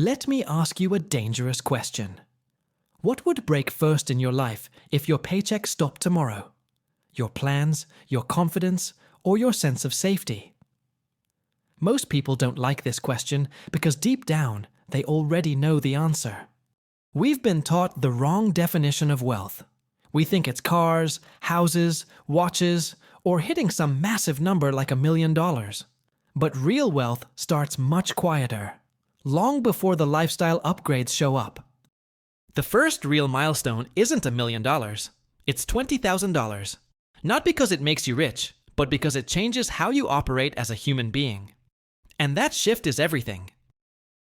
Let me ask you a dangerous question. What would break first in your life if your paycheck stopped tomorrow? Your plans, your confidence, or your sense of safety? Most people don't like this question because deep down, they already know the answer. We've been taught the wrong definition of wealth. We think it's cars, houses, watches, or hitting some massive number like $1 million. But real wealth starts much quieter, long before the lifestyle upgrades show up. The first real milestone isn't $1 million. It's $20,000. Not because it makes you rich, but because it changes how you operate as a human being. And that shift is everything.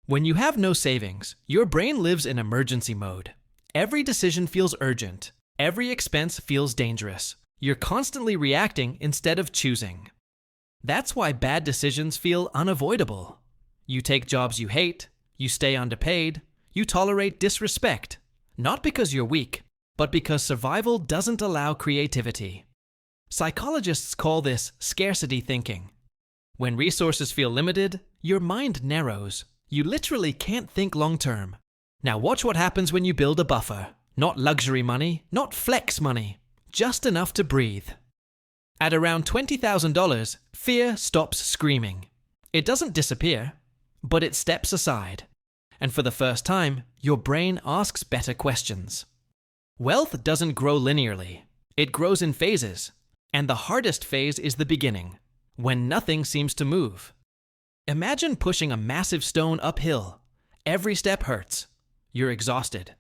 When you have no savings, your brain lives in emergency mode. Every decision feels urgent. Every expense feels dangerous. You're constantly reacting instead of choosing. That's why bad decisions feel unavoidable. You take jobs you hate, you stay underpaid, you tolerate disrespect. Not because you're weak, but because survival doesn't allow creativity. Psychologists call this scarcity thinking. When resources feel limited, your mind narrows. You literally can't think long-term. Now watch what happens when you build a buffer. Not luxury money, not flex money, just enough to breathe. At around $20,000, fear stops screaming. It doesn't disappear, but it steps aside. And for the first time, your brain asks better questions. Wealth doesn't grow linearly. It grows in phases. And the hardest phase is the beginning, when nothing seems to move. Imagine pushing a massive stone uphill. Every step hurts. You're exhausted.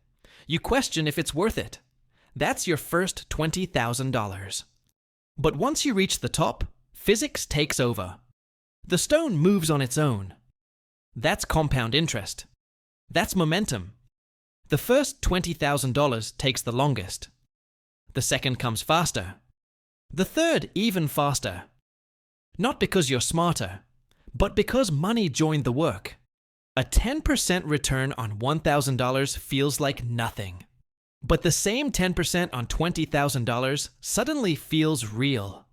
You question if it's worth it. That's your first $20,000. But once you reach the top, physics takes over. The stone moves on its own. That's compound interest. That's momentum. The first $20,000 takes the longest. The second comes faster. The third even faster. Not because you're smarter, but because money joined the work. A 10% return on $1,000 feels like nothing. But the same 10% on $20,000 suddenly feels real.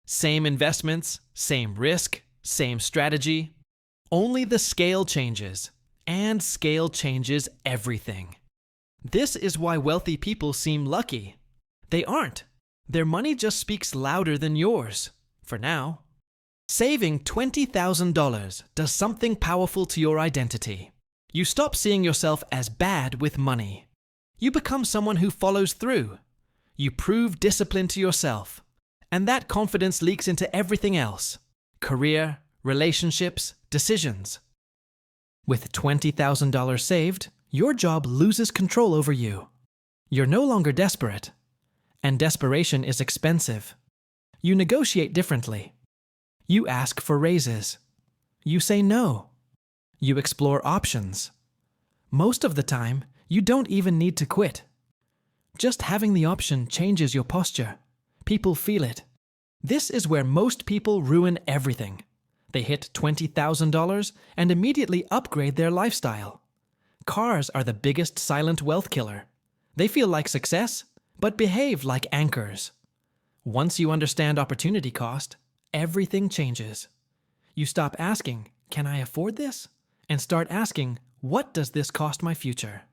Same investments, same risk, same strategy. Only the scale changes, and scale changes everything. This is why wealthy people seem lucky. They aren't. Their money just speaks louder than yours, for now. Saving $20,000 does something powerful to your identity. You stop seeing yourself as bad with money. You become someone who follows through. You prove discipline to yourself. And that confidence leaks into everything else: career, relationships, decisions. With $20,000 saved, your job loses control over you. You're no longer desperate. And desperation is expensive. You negotiate differently. You ask for raises. You say no. You explore options. Most of the time, you don't even need to quit. Just having the option changes your posture. People feel it. This is where most people ruin everything. They hit $20,000 and immediately upgrade their lifestyle. Cars are the biggest silent wealth killer. They feel like success, but behave like anchors. Once you understand opportunity cost, everything changes. You stop asking, "Can I afford this?" and start asking, "What does this cost my future?"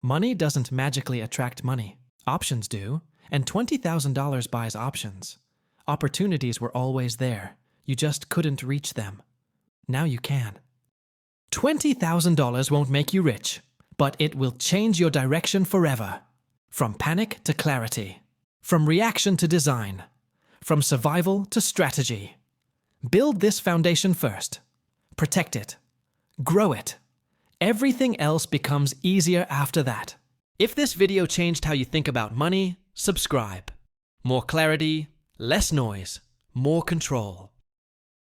Money doesn't magically attract money. Options do, and $20,000 buys options. Opportunities were always there. You just couldn't reach them. Now you can. $20,000 won't make you rich, but it will change your direction forever. From panic to clarity. From reaction to design. From survival to strategy. Build this foundation first. Protect it. Grow it. Everything else becomes easier after that. If this video changed how you think about money, subscribe. More clarity, less noise, more control.